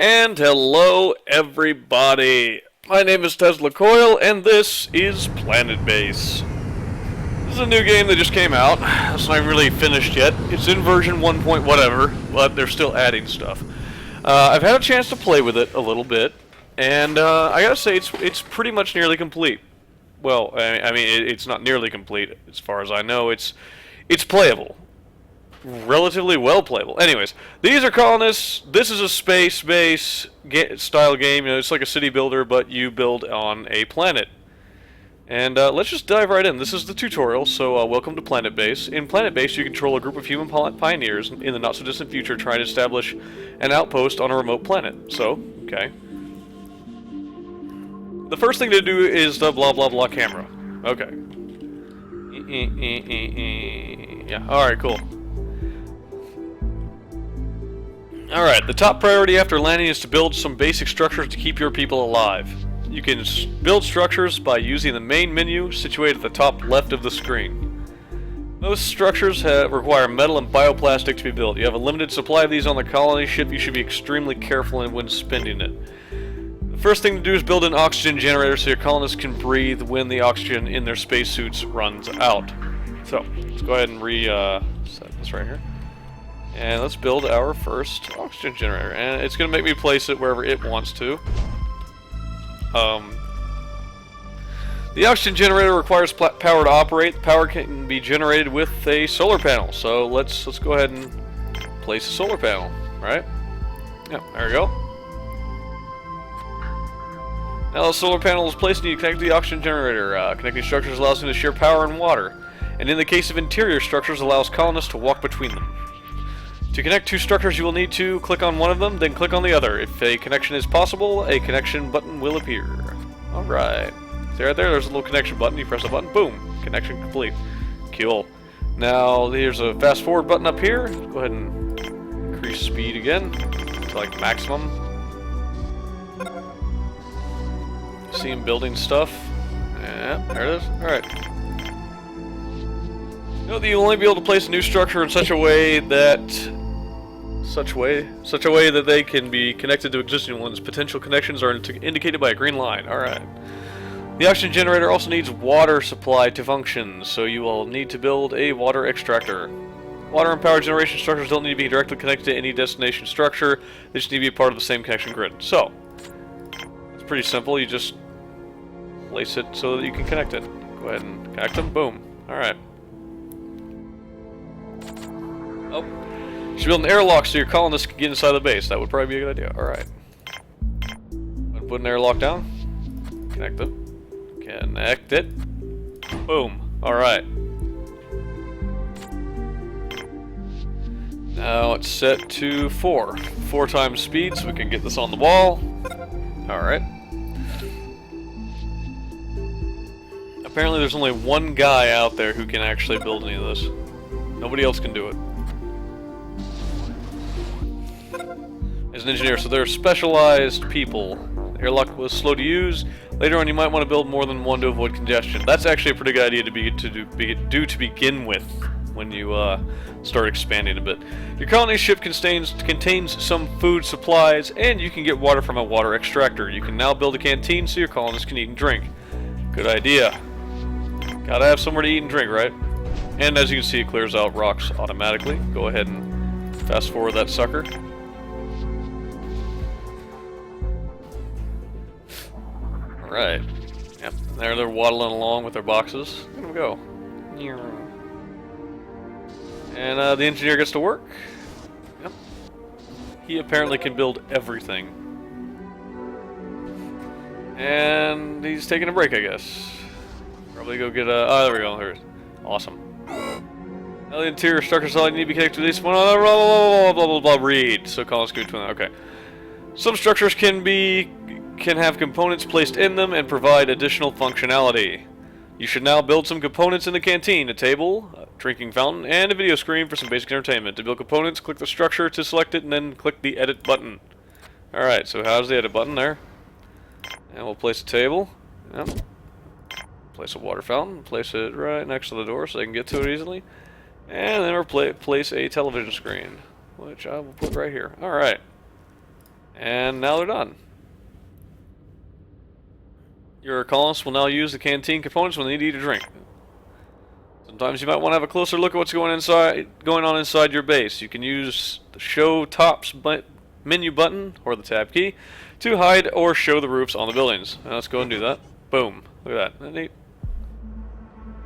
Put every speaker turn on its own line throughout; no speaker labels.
And hello everybody, my name is Tezz, and this is PlanetBase. This is a new game that just came out. It's not really finished yet. It's in version 1 point whatever, but they're still adding stuff. I've had a chance to play with it a little bit, and I gotta say it's pretty much nearly complete. Well, I mean it's not nearly complete as far as I know. It's playable. Relatively well playable. Anyways, these are colonists. This is a space base style game. You know, it's like a city builder, but you build on a planet. And let's just dive right in. This is the tutorial, so welcome to PlanetBase. In PlanetBase, you control a group of human pioneers in the not-so-distant future trying to establish an outpost on a remote planet. So, okay. The first thing to do is the blah blah blah camera. Okay. Yeah, alright, cool. Alright, the top priority after landing is to build some basic structures to keep your people alive. You can build structures by using the main menu situated at the top left of the screen. Most structures require metal and bioplastic to be built. You have a limited supply of these on the colony ship. You should be extremely careful when spending it. The first thing to do is build an oxygen generator so your colonists can breathe when the oxygen in their spacesuits runs out. So, let's go ahead and set this right here. And let's build our first oxygen generator. And it's going to make me place it wherever it wants to. The oxygen generator requires power to operate. The power can be generated with a solar panel. So let's go ahead and place a solar panel, right? Yep, there we go. Now the solar panel is placed and you connect to the oxygen generator. Connecting structures allows them to share power and water. And in the case of interior structures, allows colonists to walk between them. To connect two structures, you will need to click on one of them, then click on the other. If a connection is possible, a connection button will appear. Alright. See right there, there's a little connection button. You press the button, boom. Connection complete. Cool. Now, here's a fast forward button up here. Go ahead and increase speed again to like maximum. See him building stuff. Yeah, there it is. Alright. Note that you'll only be able to place a new structure in such a way that they can be connected to existing ones. Potential connections are indicated by a green line. Alright. The oxygen generator also needs water supply to function, so you will need to build a water extractor. Water and power generation structures don't need to be directly connected to any destination structure. They just need to be part of the same connection grid. So, it's pretty simple. You just place it so that you can connect it. Go ahead and connect them. Boom. Alright. Oh. You should build an airlock so your colonists can get inside the base. That would probably be a good idea. Alright. Put an airlock down. Connect it. Connect it. Boom. Alright. Now it's set to 4. 4 times speed so we can get this on the wall. Alright. Apparently there's only one guy out there who can actually build any of this. Nobody else can do it. As an engineer, so they're specialized people. Airlock was slow to use. Later on, you might want to build more than one to avoid congestion. That's actually a pretty good idea to begin with when you start expanding a bit. Your colony ship contains some food supplies, and you can get water from a water extractor. You can now build a canteen so your colonists can eat and drink. Good idea. Gotta have somewhere to eat and drink, right? And as you can see, it clears out rocks automatically. Go ahead and fast forward that sucker. Right. Yep. There they're waddling along with their boxes. Look at them go. And the engineer gets to work. Yep. He apparently can build everything. And he's taking a break, I guess. Probably go get a... Oh, there we go. There's... Awesome. Now the interior structures all need to be connected to this one. Blah, blah, blah, blah, blah, read. So colonists go between them. Okay. Some structures can have components placed in them and provide additional functionality. You should now build some components in the canteen, a table, a drinking fountain, and a video screen for some basic entertainment. To build components, click the structure to select it and then click the edit button. Alright, so how's the edit button there? And we'll place a table. Yep. Place a water fountain, place it right next to the door so they can get to it easily. And then we'll place a television screen, which I will put right here. Alright. And now they're done. Your colonists will now use the canteen components when they need to eat or drink. Sometimes you might want to have a closer look at what's going on inside your base. You can use the Show Tops menu button, or the Tab key, to hide or show the roofs on the buildings. Now let's go and do that. Boom. Look at that. Isn't that neat?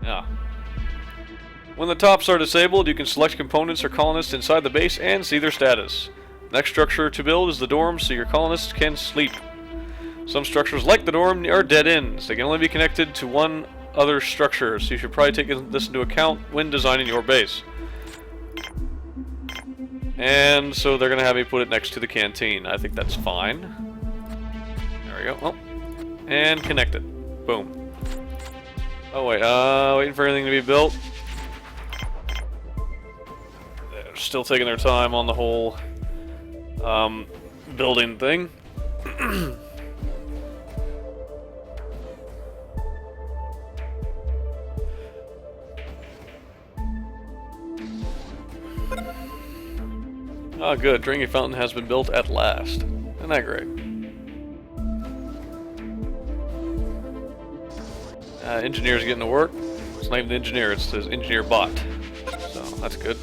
Yeah. When the tops are disabled, you can select components or colonists inside the base and see their status. Next structure to build is the dorm, so your colonists can sleep. Some structures, like the dorm, are dead ends. They can only be connected to one other structure, so you should probably take this into account when designing your base. And so they're going to have me put it next to the canteen. I think that's fine. There we go. Oh. And connect it. Boom. Oh wait, waiting for everything to be built. They're still taking their time on the whole building thing. Oh good, drinking fountain has been built at last. Isn't that great? Engineer's getting to work. It's not even the engineer, it's his engineer bot. So that's good.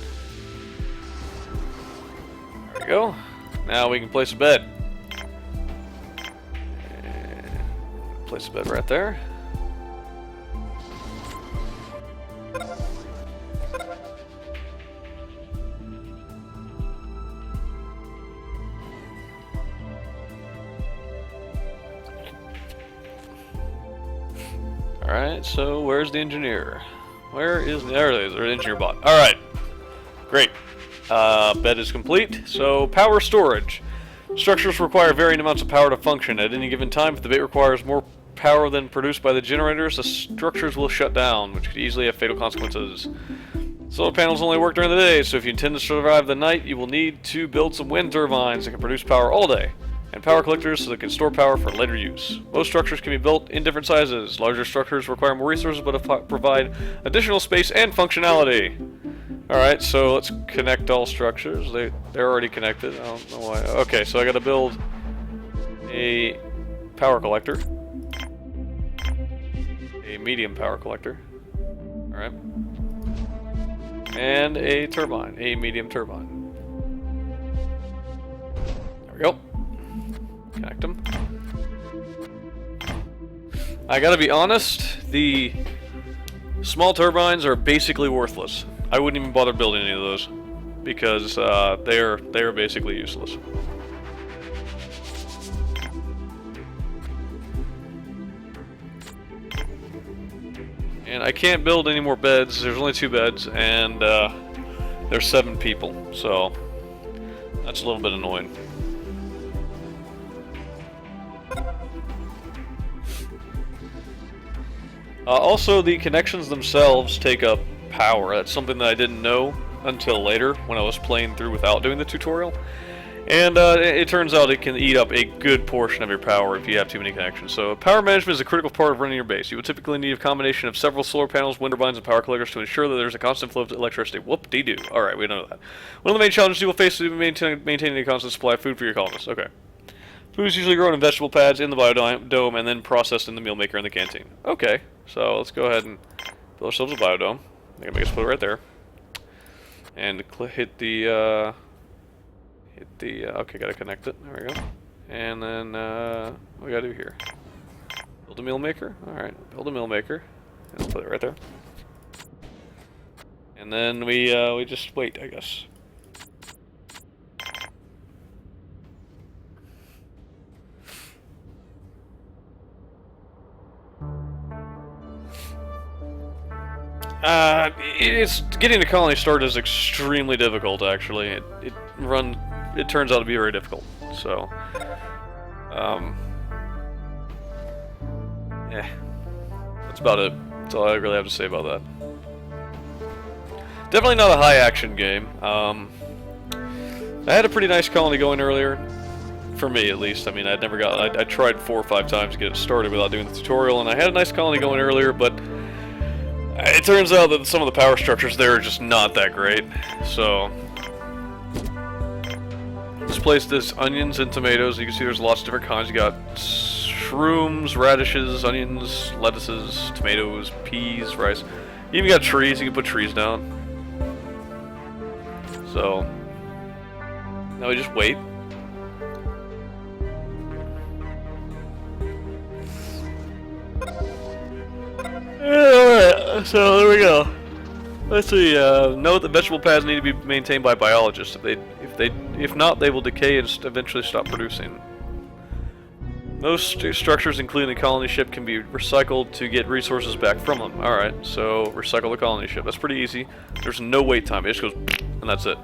There we go. Now we can place a bed. And place a bed right there. Alright, so where's the engineer? Where is the... There it is, there's the engineer bot. Alright, great. Bed is complete. So, power storage. Structures require varying amounts of power to function. At any given time, if the bait requires more power than produced by the generators, the structures will shut down, which could easily have fatal consequences. Solar panels only work during the day, so if you intend to survive the night, you will need to build some wind turbines that can produce power all day, and power collectors so they can store power for later use. Most structures can be built in different sizes. Larger structures require more resources but provide additional space and functionality. Alright, so let's connect all structures. They're already connected. I don't know why. Okay, so I gotta build a power collector. A medium power collector. Alright. And a turbine. A medium turbine. There we go. Connect them. I gotta be honest, the small turbines are basically worthless. I wouldn't even bother building any of those because they are basically useless. And I can't build any more beds. There's only 2 beds, and there's 7 people, so that's a little bit annoying. Also, the connections themselves take up power. That's something that I didn't know until later when I was playing through without doing the tutorial. And it turns out it can eat up a good portion of your power if you have too many connections. So power management is a critical part of running your base. You will typically need a combination of several solar panels, wind turbines, and power collectors to ensure that there's a constant flow of electricity. Whoop-de-doo. Alright, we know that. One of the main challenges you will face is maintaining a constant supply of food for your colonists. Okay. Food is usually grown in vegetable pads in the biodome and then processed in the meal maker in the canteen. Okay, so let's go ahead and build ourselves a biodome. I can make us put it right there. And hit the, okay, gotta connect it. There we go. And then, what we gotta do here? Build a meal maker? Alright, build a meal maker. And we'll put it right there. And then we just wait, I guess. It's getting a colony started is extremely difficult. Actually, it turns out to be very difficult. So, yeah, that's about it. That's all I really have to say about that. Definitely not a high action game. I had a pretty nice colony going earlier, for me at least. I mean, I tried 4 or 5 times to get it started without doing the tutorial, and I had a nice colony going earlier, but it turns out that some of the power structures there are just not that great, so This place does onions and tomatoes. You can see there's lots of different kinds. You got shrooms, radishes, onions, lettuces, tomatoes, peas, rice. You even got trees. You can put trees down. So now we just wait. Alright, so there we go. Let's see. Note that vegetable pads need to be maintained by biologists. If not, they will decay and eventually stop producing. Most structures, including the colony ship, can be recycled to get resources back from them. Alright, so recycle the colony ship. That's pretty easy. There's no wait time. It just goes, and that's it.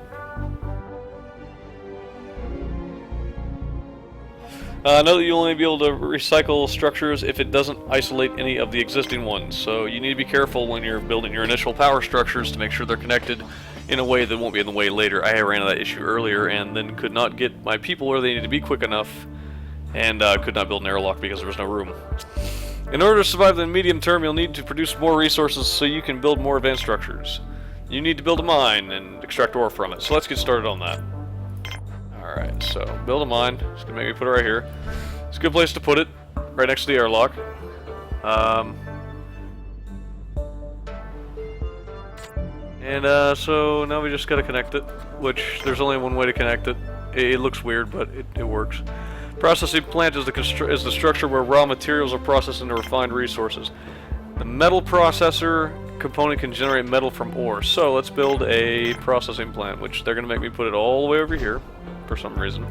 Note that you'll only be able to recycle structures if it doesn't isolate any of the existing ones. So you need to be careful when you're building your initial power structures to make sure they're connected in a way that won't be in the way later. I ran into that issue earlier and then could not get my people where they needed to be quick enough, and could not build an airlock because there was no room. In order to survive in the medium term, you'll need to produce more resources so you can build more advanced structures. You need to build a mine and extract ore from it. So let's get started on that. Alright, so build a mine. It's going to make me put it right here. It's a good place to put it, right next to the airlock. So now we just got to connect it, which there's only one way to connect it. It looks weird, but it works. Processing plant is the structure where raw materials are processed into refined resources. The metal processor component can generate metal from ore. So let's build a processing plant, which they're going to make me put it all the way over here for some reason.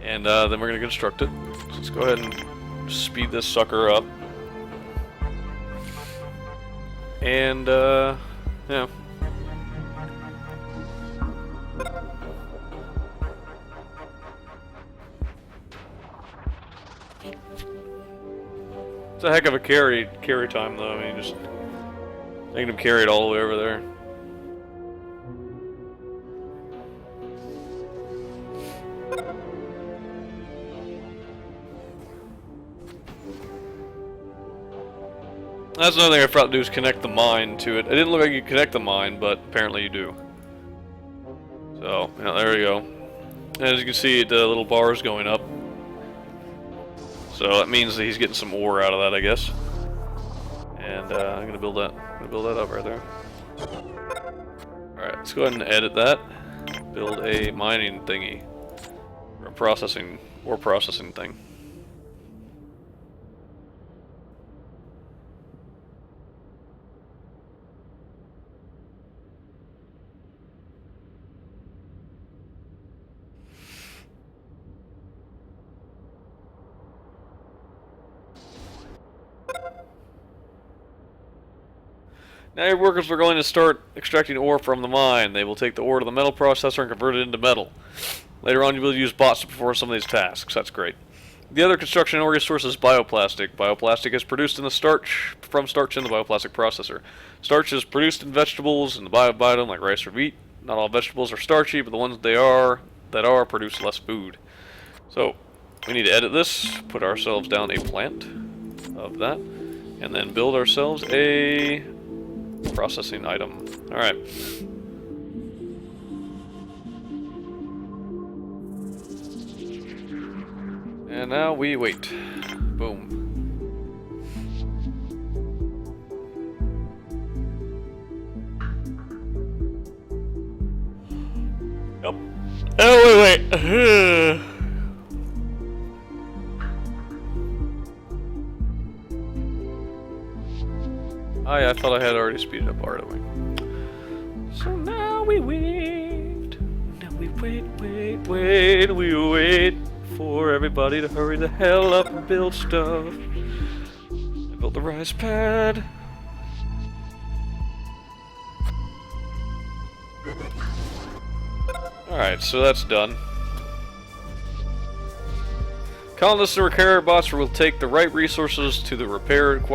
And then we're going to construct it. So let's go ahead and speed this sucker up. And, yeah. It's a heck of a carry time, though. I mean, just making him carry it all the way over there. That's another thing I forgot to do, is connect the mine to it. It didn't look like you could connect the mine, but apparently you do. So, yeah, there we go. And as you can see, the little bar is going up. So that means that he's getting some ore out of that, I guess. And I'm gonna build that. I'm gonna build that up right there. Alright, let's go ahead and edit that. Build a mining thingy. Or a processing thing. Now your workers are going to start extracting ore from the mine. They will take the ore to the metal processor and convert it into metal. Later on you will use bots to perform some of these tasks. That's great. The other construction ore source is bioplastic. Bioplastic is produced in the starch in the bioplastic processor. Starch is produced in vegetables in the biome like rice or wheat. Not all vegetables are starchy, but the ones that are produce less food. So we need to edit this, put ourselves down a plant of that, and then build ourselves a processing item. Alright. And now we wait. Boom. Yep. Oh, wait. I thought I had already speeded up RW. So now we wait. Now we wait. We wait for everybody to hurry the hell up and build stuff. I built the rice pad. Alright, so that's done. Colonists and repair bots will take the right resources to the required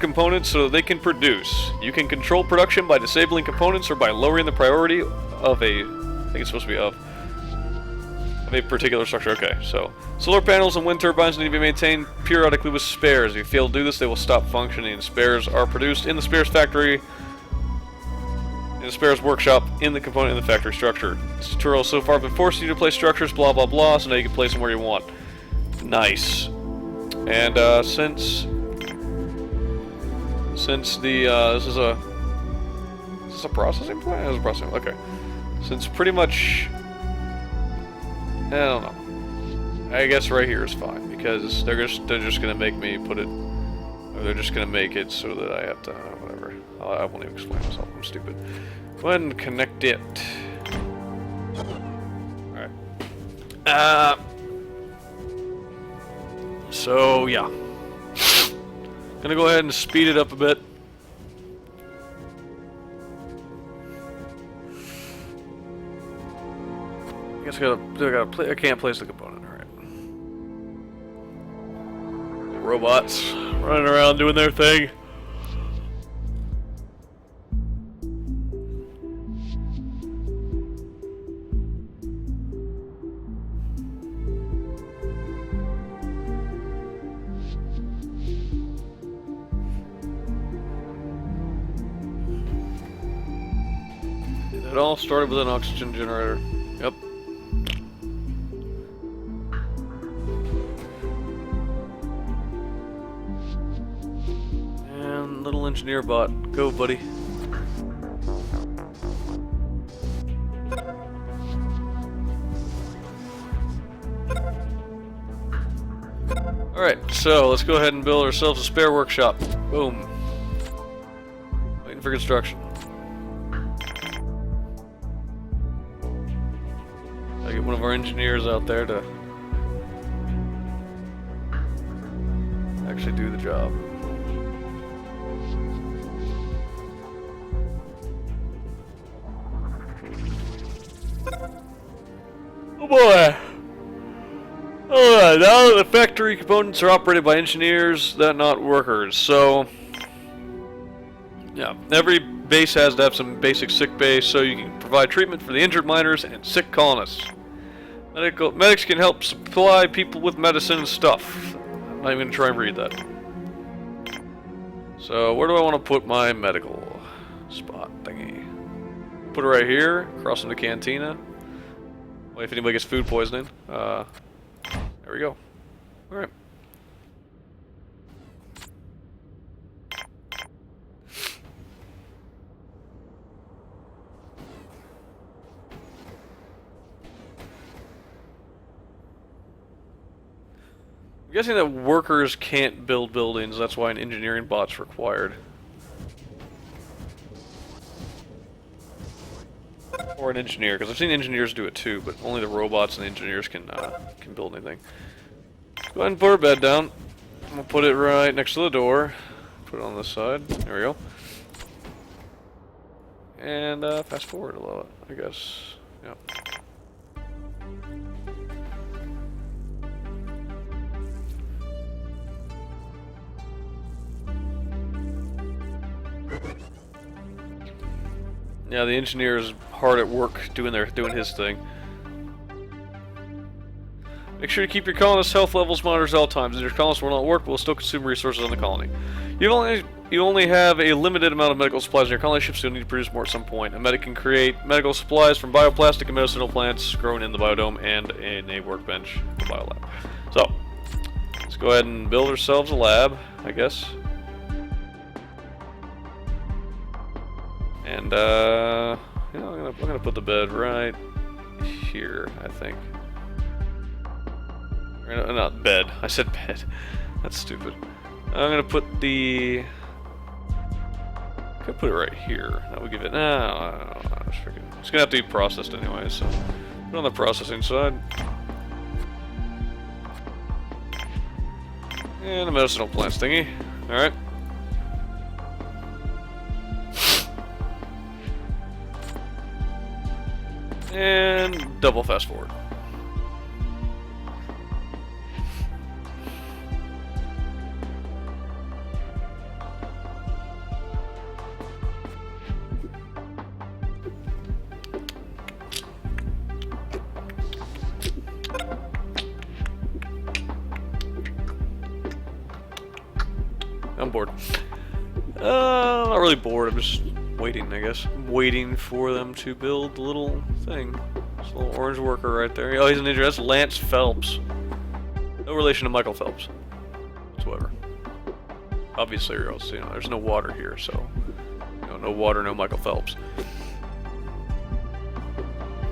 components so that they can produce. You can control production by disabling components or by lowering the priority of a... I think it's supposed to be of a particular structure. Okay, so solar panels and wind turbines need to be maintained periodically with spares. If you fail to do this, they will stop functioning. Spares are produced in the spares factory. in a spares workshop in the component in the factory structure. This tutorial so far been forcing you to place structures, blah blah blah, so now you can place them where you want. Nice. And since the this is a processing plant? It's a processing. Okay. Since pretty much, I don't know. I guess right here is fine because they're just gonna make me put it, or they're just gonna make it so that I have to whatever. I won't even explain myself. I'm stupid. Go ahead and connect it. All right. So yeah, gonna go ahead and speed it up a bit. I guess I can't place the component. All right. Robots running around doing their thing. It all started with an oxygen generator. Yep. And little engineer bot, go buddy. Alright, so let's go ahead and build ourselves a spare workshop. Boom. Waiting for construction. I get one of our engineers out there to actually do the job. Oh boy! Alright, now the factory components are operated by engineers, not workers. So, yeah, every base has to have some basic sick bay so you can provide treatment for the injured miners and sick colonists. Medics can help supply people with medicine and stuff. I'm not even going to try and read that. So, where do I want to put my medical spot thingy? Put it right here, across from the cantina. Wait if anybody gets food poisoning. There we go. Alright. I'm guessing that workers can't build buildings, that's why an engineering bot's required. Or an engineer, because I've seen engineers do it too, but only the robots and the engineers can build anything. Go ahead and put our bed down. I'm gonna put it right next to the door. Put it on this side. There we go. And fast forward a little, I guess. Yep. Yeah, the engineer is hard at work doing his thing. Make sure to keep your colonists' health levels monitored at all times. If your colonists will not work, but will still consume resources on the colony. You only have a limited amount of medical supplies in your colony ship, so you'll need to produce more at some point. A medic can create medical supplies from bioplastic and medicinal plants grown in the biodome and in a workbench in the biolab. So, let's go ahead and build ourselves a lab, I guess. And you know, I'm gonna put the bed right here, I think. Or, no, not bed. I said bed. That's stupid. I'm gonna put the. Could put it right here. That would give it. No, it's gonna have to be processed anyway. So put it on the processing side. And a medicinal plants thingy. All right. And double fast forward. I'm bored. I'm not really bored, I'm just waiting, I guess. I'm waiting for them to build the little thing. This little orange worker right there. Oh, he's an engineer. That's Lance Phelps. No relation to Michael Phelps whatsoever. Obviously, or else, there's no water here, so no water, no Michael Phelps.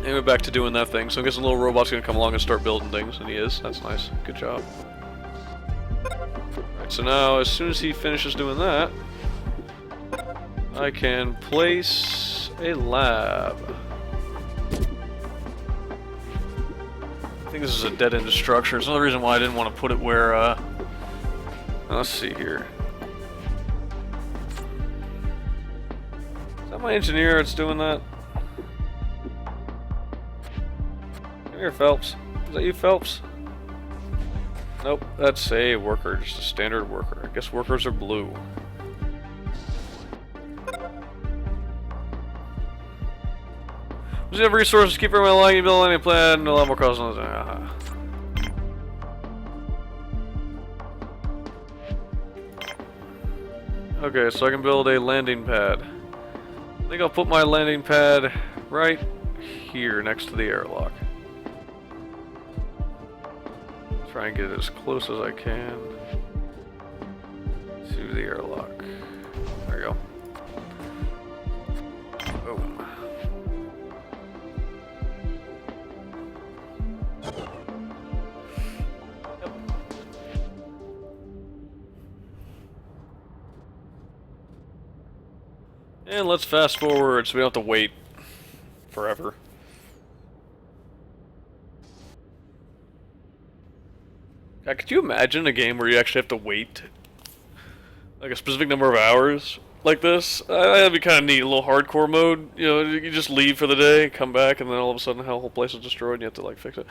Anyway, back to doing that thing. So I guess a little robot's gonna come along and start building things, and he is. That's nice. Good job. Alright, so now as soon as he finishes doing that, I can place a lab. I think this is a dead-end structure. It's another reason why I didn't want to put it where, let's see here. Is that my engineer that's doing that? Come here, Phelps. Is that you, Phelps? Nope, that's a worker, just a standard worker. I guess workers are blue. Does you have resources to keep everyone alive? You build any plan, a lot more cost on this. Okay, so I can build a landing pad. I think I'll put my landing pad right here next to the airlock. Try and get it as close as I can to the airlock. There you go. Boom. And let's fast forward so we don't have to wait forever. Could you imagine a game where you actually have to wait like a specific number of hours like this? That'd be kind of neat, a little hardcore mode. You just leave for the day, come back, and then all of a sudden the whole place is destroyed and you have to like fix it.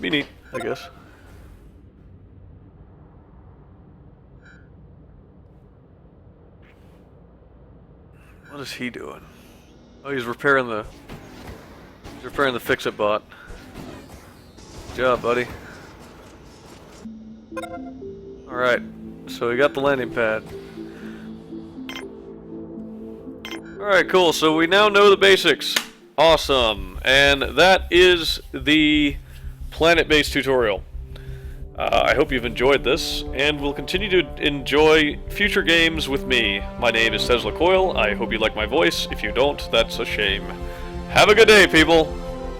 Be neat, I guess. What is he doing? Oh, he's repairing the fix-it bot. Good job, buddy. Alright, so we got the landing pad. Alright, cool, so we now know the basics. Awesome, and that is the PlanetBase tutorial. I hope you've enjoyed this, and will continue to enjoy future games with me. My name is Tezz. I hope you like my voice. If you don't, that's a shame. Have a good day, people!